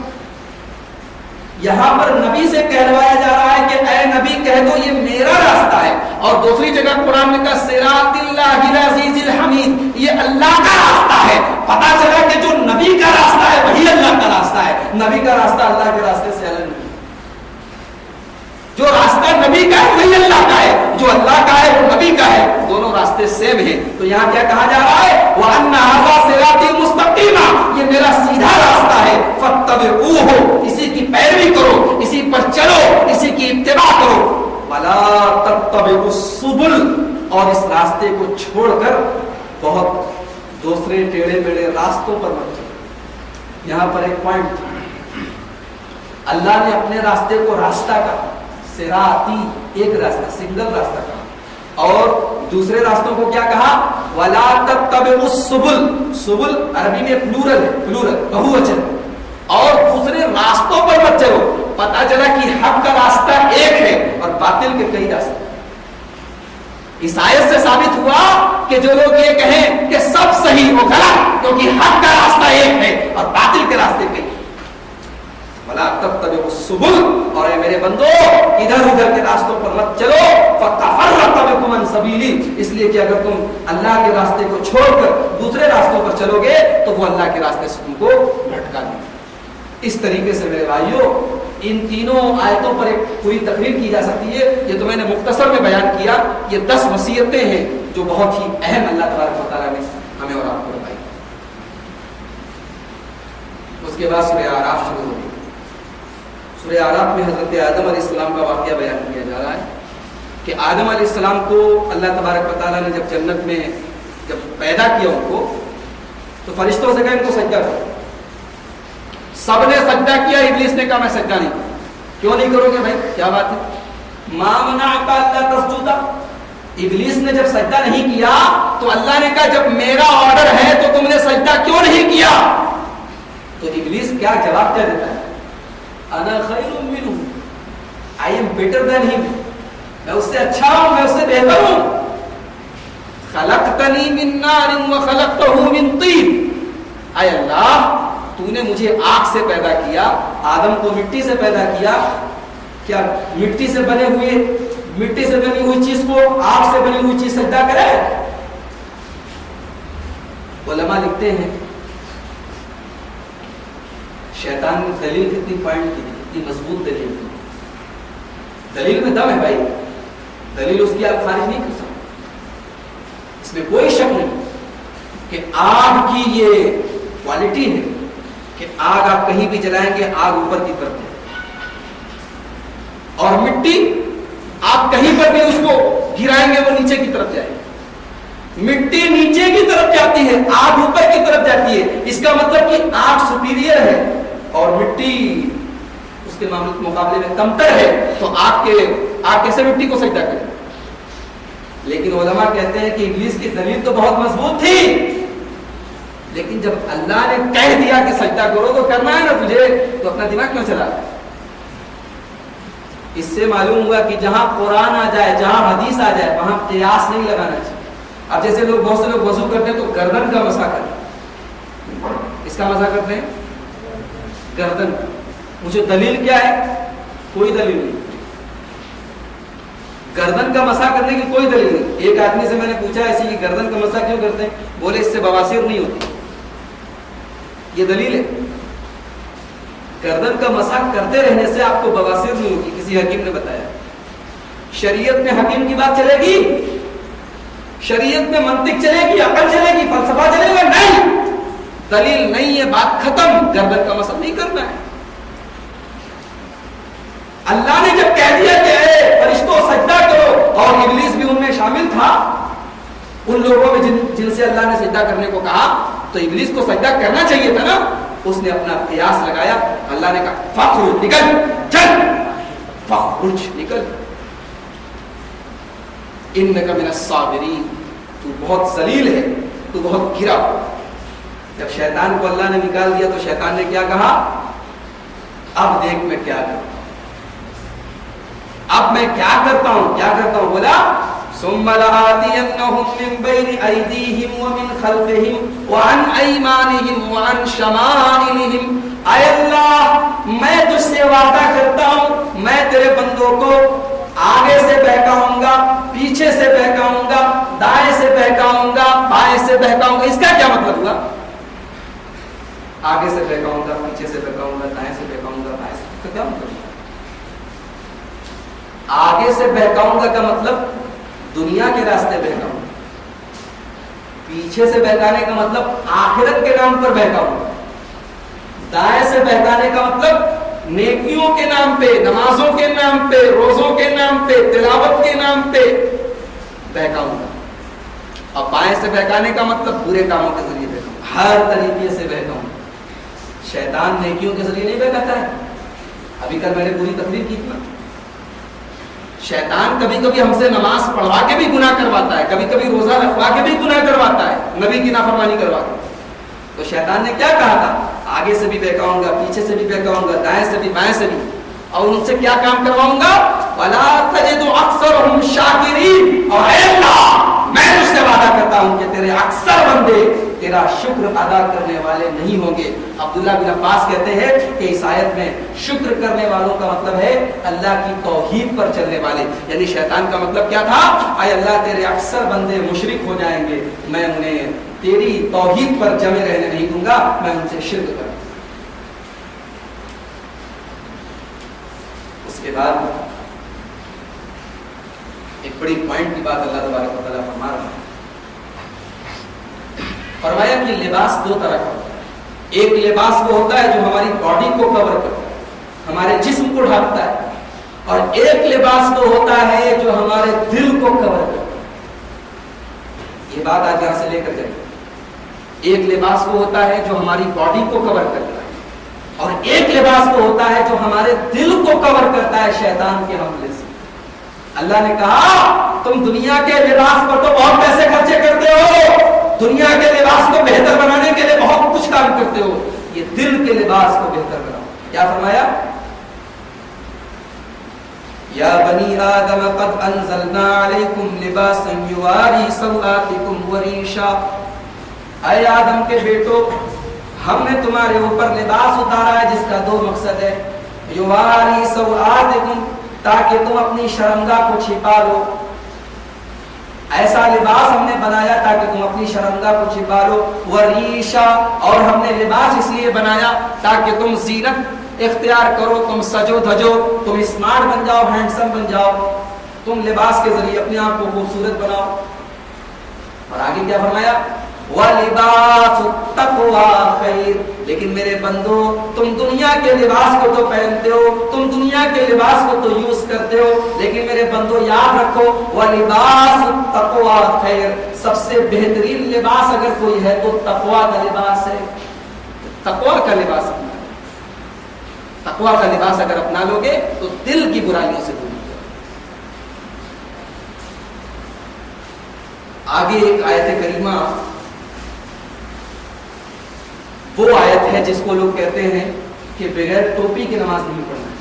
یہاں پر نبی سے کہلوایا جا رہا ہے کہ اے نبی کہہ دو یہ میرا راستہ ہے، اور دوسری جگہ قرآن میں کہا صراط اللہ العزیز الحمید، یہ اللہ کا راستہ ہے. پتا چلا کہ جو نبی کا راستہ ہے وہی اللہ کا راستہ ہے. نبی کا راستہ اللہ کے راستے سے الگ نہیں. جو راستہ نبی کا ہے وہی اللہ کا ہے، جو اللہ کا ہے وہ نبی کا ہے، دونوں راستے سیم ہیں. تو یہاں کیا کہا جا رہا ہے؟ وَأَنَّ هَذَا صِرَاطِي مُسْتَقِيمًا، یہ میرا سیدھا راستہ ہے. فَاتَّبِعُوهُ، اسی کی پیروی کرو، اسی پر چلو، اسی کی اتباع کرو. وَلَا تَتَّبِعُوا السُّبُلَ، اور اس راستے کو چھوڑ کر بہت دوسرے ٹیڑے میڑے راستوں پر مت چلو. یہاں پر ایک پوائنٹ، اللہ نے اپنے راستے کو راستہ کہا، صراطی ایک راستہ، سنگل راستہ کہا، اور دوسرے راستوں کو کیا کہا؟ وَلَا تَتَّبِعُوا السُّبُلَ. سبل عربی میں پلورل ہے، پلورل بہووچن. اور دوسرے راستوں پر مت چلو. پتا چلا کہ حق کا راستہ ایک ہے اور باطل کے کئی راستے. اس آیت سے ثابت ہوا کہ جو لوگ یہ کہیں کہ سب صحیح وہ غلط، کیونکہ حق کا راستہ ایک ہے اور باطل کے راستے کئی. وَلَا تَتَّبِعُوا السُّبُلَ، اور اے میرے بندو ادھر ادھر کے راستوں پر مت چلو. فَتَفَرَّقَ بِكُمْ عَنْ سَبِيلِهِ، اس لیے کہ اگر تم اللہ کے راستے کو چھوڑ کر دوسرے راستوں پر چلو گے تو وہ اللہ کے راستے سے تم کو بھٹکا دیں. اس طریقے سے میرے بھائیوں ان تینوں آیتوں پر ایک پوری تقریر کی جا سکتی ہے. یہ تو میں نے مختصر میں بیان کیا. یہ 10 وصیتیں ہیں جو بہت ہی اہم اللہ تبارک و تعالیٰ نے ہمیں اور آپ کو بتائی. اس کے بعد سورہ اعراف شروع ہوگی. سورہ اعراف میں حضرت آدم علیہ السلام کا واقعہ بیان کیا جا رہا ہے کہ آدم علیہ السلام کو اللہ تبارک و تعالیٰ نے جب جنت میں جب پیدا کیا ان کو، تو فرشتوں سے کہا ان کو سجدہ کرو. سب نے سجدہ کیا، ابلیس نے کہا میں سجدہ نہیں کروں. کیوں نہیں کرو گے بھائی؟ کیا بات ہے؟ ما منعک الا تسجد. ابلیس نے جب سجدہ نہیں کیا تو اللہ نے کہا جب میرا آرڈر ہے تو تم نے سجدہ کیوں نہیں کیا؟ تو ابلیس کیا جواب کیا دیتا ہے؟ انا خیر منہ، I am better than him، میں اس سے اچھا ہوں، میں اس سے بہتر ہوں. خلقتنی من نار وخلقتہ من طین، اے اللہ تو نے مجھے آگ سے پیدا کیا، آدم کو مٹی سے پیدا کیا. کیا مٹی سے بنی ہوئی چیز کو آگ سے بنی ہوئی چیز سجدہ کرے؟ علماء لکھتے ہیں شیطان نے دلیل کتنی پوائنٹ کی، کتنی مضبوط دلیل کی. دلیل میں دم ہے بھائی، دلیل اس کی آپ خارج نہیں کر سکتے. اس میں کوئی شک نہیں کہ آگ کی یہ کوالٹی ہے کہ آگ آپ کہیں بھی جلائیں گے آگ اوپر کی طرف ہے، اور مٹی آپ کہیں پر بھی اس کو گرائیں گے وہ نیچے کی طرف جائے گی. مٹی نیچے کی طرف جاتی ہے، آگ اوپر کی طرف جاتی ہے. اس کا مطلب کہ آگ سپیریئر ہے اور مٹی اس کے مقابلے میں کمتر ہے. تو آگ کیسے مٹی کو سجدہ کرے؟ لیکن علماء کہتے ہیں کہ ابلیس کی دلیل تو بہت مضبوط تھی، لیکن جب اللہ نے کہہ دیا کہ سجدہ کرو تو کرنا ہے نا تجھے، تو اپنا دماغ کیوں چلا؟ اس سے معلوم ہوا کہ جہاں قرآن آ جائے، جہاں حدیث آ جائے، وہاں قیاس نہیں لگانا چاہیے. اب جیسے بہت سے لوگ وضو کرتے ہیں تو گردن کا مسح کرتے ہیں. اس کا مسح کرتے ہیں گردن. مجھے دلیل کیا ہے؟ کوئی دلیل نہیں. گردن کا مسح کرنے کی کوئی دلیل نہیں. ایک آدمی سے میں نے پوچھا ایسی کہ گردن کا مسح کیوں کرتے ہیں؟ بولے اس سے بواسیر نہیں ہوتی. یہ دلیل ہے. گردن کا مسح کرتے رہنے سے آپ کو بواسیر نہیں ہوگی، کسی حکیم نے بتایا. شریعت میں حکیم کی بات چلے گی؟ شریعت میں منطق چلے گی، عقل چلے گی، فلسفہ چلے گا؟ نہیں. دلیل نہیں ہے، بات ختم. گردن کا مسح نہیں کرنا ہے. اللہ نے جب کہہ دیا کہ اے فرشتوں سجدہ کرو، اور ابلیس بھی ان میں شامل تھا، ان لوگوں میں جن سے اللہ نے سجدہ کرنے کو کہا، تو ابلیس کو سجدہ کرنا چاہیے تھا نا. اس نے اپنا قیاس لگایا. اللہ نے کہا فخرج نکل, چل فخرج نکل, انک من الصابرین, تو بہت ذلیل ہے, تو بہت گرا. جب شیطان کو اللہ نے نکال دیا تو شیطان نے کیا کہا, اب دیکھ میں کیا کرتا ہوں, اب میں کیا کرتا ہوں, کیا کرتا ہوں. بولا ثم لآتینہم من بین ایدیہم ومن خلفہم وعن ایمانہم وعن شمائلہم. اے اللہ میں تجھ سے وعدہ کرتا ہوں, میں تیرے بندوں کو آگے سے بہکاؤں گا, پیچھے سے بہکاؤں گا, دائیں سے بہکاؤں گا, بائیں سے بہکاؤں گا. اس کا کیا مطلب ہوا؟ آگے سے بہکاؤں گا, پیچھے سے بہکاؤں گا, دائیں سے بہکاؤں گا, بائیں سے, کیا مطلب؟ آگے سے بہکاؤں گا کا مطلب دنیا کے راستے بہکاؤں گا, پیچھے سے بہکانے کا مطلب آخرت کے نام پر بہکاؤں گا, دائیں سے بہکانے کا مطلب نیکیوں کے نام پہ, نمازوں کے نام پہ, روزوں کے نام پہ, تلاوت کے نام پہ بہکاؤں گا. اور بائیں سے بہکانے کا مطلب برے کاموں کے ذریعے بہکاؤں گا, ہر طریقے سے بہکاؤں گا. شیطان نیکیوں کے ذریعے نہیں بہکاتا ہے. ابھی کل میں نے پوری تقریر کی تھی نا, شیطان کبھی کبھی ہم سے نماز پڑھوا کے بھی گناہ کرواتا ہے, کبھی کبھی روزہ رکھوا کے بھی گناہ کرواتا ہے, نبی کی نافرمانی کروا کے. تو شیطان نے کیا کہا تھا, آگے سے بھی بہکاؤں گا, پیچھے سے بھی بہکاؤں گا, دائیں سے بھی بائیں سے بھی, اور ان سے کیا کام کرواؤں گا, وَلَا تَجِدُ أَكْثَرَهُمْ شَاكِرِينَ. اور اے اللہ میں تجھ سے وعدہ کرتا ہوں کہ تیرے اکثر بندے تیرا شکر ادا کرنے والے نہیں ہوں گے. عبداللہ بن عباس کہتے ہیں کہ اس آیت میں شکر کرنے والوں کا مطلب ہے اللہ کی توحید پر چلنے والے. یعنی شیطان کا مطلب کیا تھا, اے اللہ تیرے اکثر بندے مشرک ہو جائیں گے, میں انہیں تیری توحید پر جمے رہنے نہیں دوں گا, میں ان سے شرک کروں. اس کے بعد ایک بڑی پوائنٹ کی بات اللہ تبارک و تعالیٰ فرما رہا ہے. فرمایا کہ لباس دو طرح کا ہوتا ہے. ایک لباس وہ ہوتا ہے جو ہماری باڈی کو کور کرتا ہے, ہمارے جسم کو ڈھانپتا ہے, اور ایک لباس وہ ہوتا ہے جو ہمارے دل کو کور کرتا ہے. یہ بات آج یہاں سے لے کر جائیں. ایک لباس وہ ہوتا ہے جو ہماری باڈی کو کور کرتا ہے, اور ایک لباس وہ ہوتا ہے جو ہمارے دل کو کور کرتا ہے شیطان کے حملے سے. اللہ نے کہا تم دنیا کے لباس پر تو بہت پیسے خرچے کرتے ہو, دنیا کے لباس کو بہتر بنانے کے لیے بہت کچھ کام کرتے ہو, یہ دل کے لباس کو بہتر بناؤ. کیا فرمایا, یا بنی آدم قد انزلنا علیکم لباسا یواری سوآتکم وریشا. اے آدم کے بیٹو, ہم نے تمہارے اوپر لباس اتارا ہے جس کا دو مقصد ہے, یواری سوآتکم, تاکہ تم اپنی شرمگاہ کو چھپا لو. ایسا لباس ہم نے بنایا تاکہ تم اپنی شرمگاہ کو چھپا لو. وریشا, اور ہم نے لباس اس لیے بنایا تاکہ تم زینت اختیار کرو, تم سجو دھجو, تم اسمارٹ بن جاؤ, ہینڈسم بن جاؤ, تم لباس کے ذریعے اپنے آپ کو خوبصورت بناؤ. اور آگے کیا فرمایا, وَلِبَاسُ التَّقْوَىٰ خَيْرٌ. لیکن میرے بندو تم دنیا کے لباس کو تو پہنتے ہو, تم دنیا کے لباس کو تو یوز کرتے ہو, لیکن میرے بندو یاد رکھو وَلِبَاسُ التَّقْوَىٰ خَيْرٌ. سب سے بہترین لباس اگر کوئی ہے تو تقویٰ کا لباس ہے. تقویٰ کا لباس اپنا, تقویٰ کا لباس اگر اپنا لو گے تو دل کی برائیوں سے دور. آگے ایک آیت کریمہ وہ آیت ہے جس کو لوگ کہتے ہیں کہ بغیر ٹوپی کی نماز نہیں پڑھنا ہے.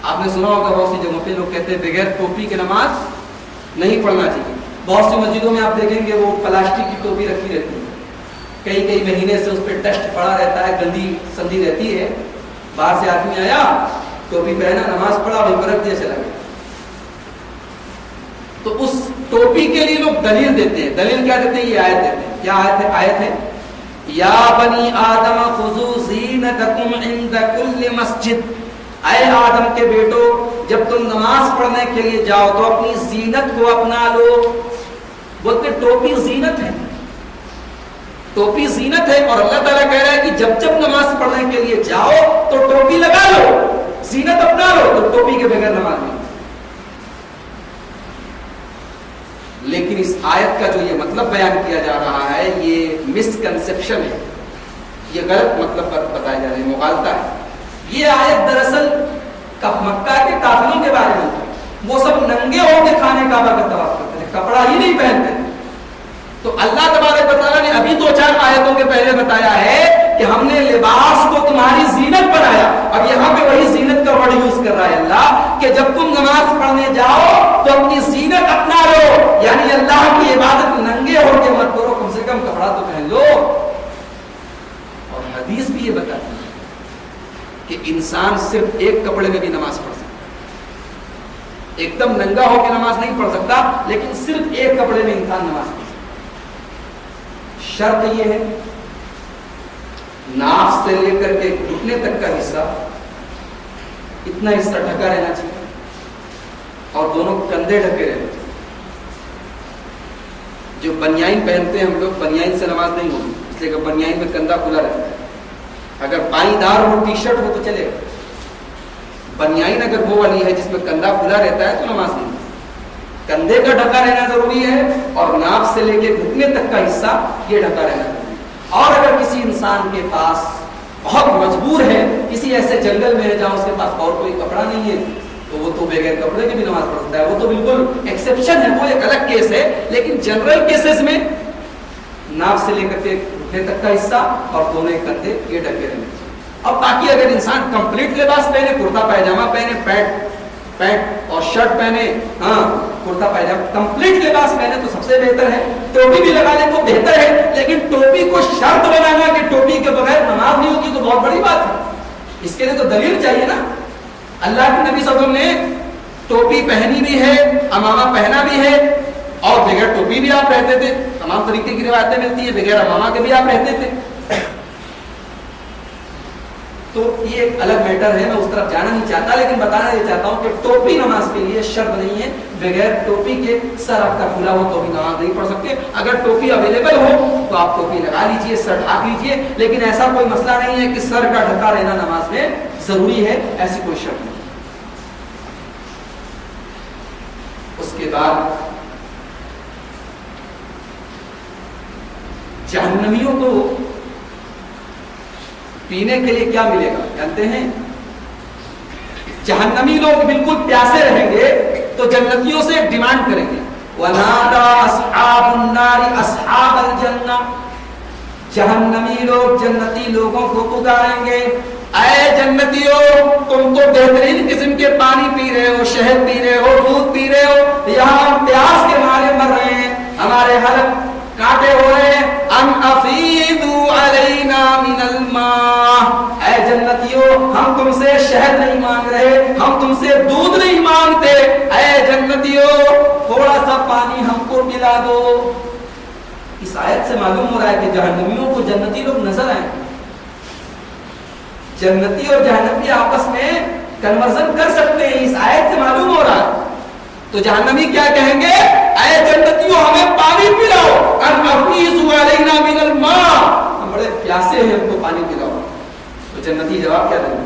آپ نے سنا ہوگا بہت سی جگہوں پہ لوگ کہتے ہیں بغیر ٹوپی کی نماز نہیں پڑھنا چاہیے. بہت سی مسجدوں میں آپ دیکھیں گے وہ پلاسٹک کی ٹوپی رکھی رہتی ہے, کئی مہینے سے اس پہ ڈسٹ پڑا رہتا ہے, گندی سندی رہتی ہے. باہر سے آدمی آیا, ٹوپی پہنا, نماز پڑھا, وہیں پر رکھ دیا, چلا گیا. تو اس ٹوپی کے لیے لوگ دلیل دیتے ہیں. دلیل کیا دیتے ہیں, یہ آیت دیتے ہیں. کیا آیت ہے, آیت ہے یا بنی آدم خذوا زینتکم عند کل مسجد. اے آدم کے بیٹو, جب تم نماز پڑھنے کے لیے جاؤ تو اپنی زینت کو اپنا لو. بولتے ٹوپی زینت ہے, ٹوپی زینت ہے, اور اللہ تعالیٰ کہہ رہا ہے کہ جب نماز پڑھنے کے لیے جاؤ تو ٹوپی لگا لو, زینت اپنا لو. تو ٹوپی کے بغیر نماز نہیں. لیکن اس آیت کا جو یہ مطلب بیان کیا جا رہا ہے یہ مسکنسپشن ہے, یہ غلط مطلب بتایا جا رہا ہے، مغالطہ ہے۔ یہ آیت دراصل مکہ کے کافروں کے بارے میں، وہ سب ننگے ہو کے خانے کعبہ کا طواف کرتے ہیں، کپڑا ہی نہیں پہنتے۔ تو اللہ تبارک و تعالیٰ نے ابھی 2-4 آیتوں کے پہلے بتایا ہے کہ ہم نے لباس کو تمہاری زینت بنایا۔ اب یہاں پہ وہی زینت کا ورڈ یوز کر رہا ہے اللہ کہ جب تم نماز پڑھنے جاؤ تو اپنی زینت اپنا لو، یعنی اللہ کی عبادت ننگے ہو کے مت کرو، کم سے کم کپڑا تو پہن لو۔ اور حدیث بھی یہ بتاتی ہے کہ انسان صرف ایک کپڑے میں بھی نماز پڑھ سکتا ہے، ایک دم ننگا ہو کے نماز نہیں پڑھ سکتا، لیکن صرف ایک کپڑے میں انسان نماز پڑھ سکتا ہے۔ شرط یہ ہے ناف سے لے کر کے گھٹنے تک کا حصہ، اتنا حصہ ڈھکا رہنا چاہیے، اور دونوں کندھے ڈھکے رہنا چاہیے۔ جو بنیان پہنتے ہیں ہم لوگ، بنیان سے نماز نہیں ہوگی، اس لیے کہ بنیان میں کندھا کھلا رہتا ہے۔ اگر بائیں دار ہو، ٹی شرٹ ہو تو چلے گا، بنیان اگر وہ والی ہے جس میں کندھا کھلا رہتا ہے تو نماز نہیں ہوگی۔ کندھے کا ڈھکا رہنا ضروری ہے، اور ناف سے لے کے گھٹنے تک کا حصہ یہ ڈھکا رہنا ضروری ہے۔ اور اگر کسی انسان کے پاس بہت مجبور ہے، کسی ایسے جنگل میں ہے جہاں اس کے پاس اور کوئی کپڑا نہیں ہے، تو وہ تو بغیر کپڑے کے بھی نماز پڑھ سکتا ہے، وہ تو بالکل ایکسیپشن ہے، وہ ایک الگ کیس ہے۔ لیکن جنرل کیسز میں ناف سے لے کر کے گھٹنے تک کا حصہ اور دونوں کندھے یہ ڈھکے رہنے چاہیے۔ اور باقی اگر انسان کمپلیٹ لباس پہنے، کرتا پائجامہ پہنے، پینٹ اور شرٹ پہنے، ہاں کرتا پائجامہ کمپلیٹ لباس پہنے تو سب سے بہتر ہے۔ ٹوپی بھی لگا لے تو بہتر ہے، لیکن ٹوپی کو شرط بنانا کہ ٹوپی کے بغیر نماز نہیں ہوتی تو بہت بڑی بات ہے۔ اس کے لیے تو دلیل چاہیے نا۔ اللہ کے نبی صلی اللہ علیہ وسلم نے ٹوپی پہنی بھی ہے، امامہ پہنا بھی ہے، اور بغیر ٹوپی بھی آپ رہتے تھے۔ تمام طریقے کی روایتیں ملتی ہیں، بغیر امامہ کے بھی آپ رہتے تھے۔ تو یہ ایک الگ میٹر ہے، میں اس طرف جانا نہیں چاہتا، لیکن بتانا یہ چاہتا ہوں کہ ٹوپی نماز کے لیے شرط نہیں ہے۔ بغیر ٹوپی کے سر آپ کا کھلا ہو تو بھی نماز نہیں پڑھ سکتے۔ اگر ٹوپی اویلیبل ہو تو آپ ٹوپی لگا لیجئے، سر ڈھانپ لیجئے، لیکن ایسا کوئی مسئلہ نہیں ہے کہ سر کا ڈھکا رہنا نماز میں ضروری ہے، ایسی کوئی شرط نہیں۔ اس کے بعد جہنمیوں کو پینے کے لیے کیا ملے گا جانتے ہیں؟ جہنمی لوگ بالکل پیاسے رہیں گے تو جنتیوں سے ڈیمانڈ کریں گے، وَنَادَى أَصْحَابُ النَّارِ أَصْحَابَ الْجَنَّةِ، جہنمی لوگ جنتی لوگوں کو پکاریں گے، اے جنتیوں تم تو بہترین قسم کے پانی پی رہے ہو، شہد پی رہے ہو، دودھ پی رہے ہو، یہاں ہم پیاس کے مارے مر رہے ہیں، ہمارے حلق کانٹے ہو رہے ہیں، ان افیدوا علینا من الماء، اے جنتیوں ہم تم سے شہد نہیں مانگ رہے، ہم تم سے دودھ نہیں مانگتے، اے جنتیوں تھوڑا سا پانی ہم کو پلا دو۔ اس آیت سے معلوم ہو رہا ہے کہ جہنمیوں کو جنتی لوگ نظر آئیں، جنتی اور جہنمی آپس میں کنورژن کر سکتے ہیں، اس آیت سے معلوم ہو رہا ہے۔ تو جہنمی کیا کہیں گے؟ اے جنتیوں ہمیں پانی پلاؤ، ان افیضوا علینا من الماء، ہم بڑے پیاسے ہیں، ہم کو پانی پلاؤ۔ تو جنتی جواب کیا دیں گے؟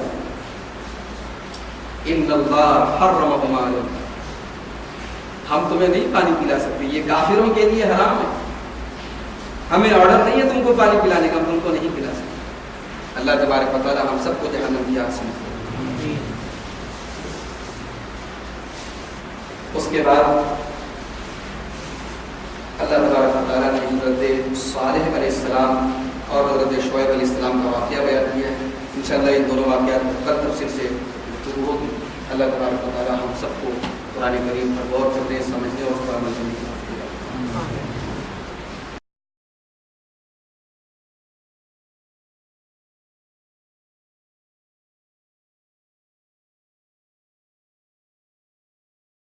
ان اللہ حرمهما علیکم، ہم تمہیں نہیں پانی پلا سکتے، یہ کافروں کے لیے حرام ہے، ہمیں آرڈر نہیں ہے تم کو پانی پلانے کا، ہم تم کو نہیں پلا سکتے۔ اللہ تبارک و تعالی ہم سب کو جہنم کی آگ سے نجات۔ اس کے بعد اللہ تبارک و تعالیٰ نے حضرت صالح علیہ السلام اور حضرت شعیب علیہ السلام کا واقعہ بیان کیا ہے۔ انشاءاللہ ان دونوں واقعات پر تفصیل سے گفتگو ہوگی۔ اللہ تبارک و تعالیٰ ہم سب کو قرآن کریم پر غور کرنے، سمجھنے اور اس پر عمل کرنے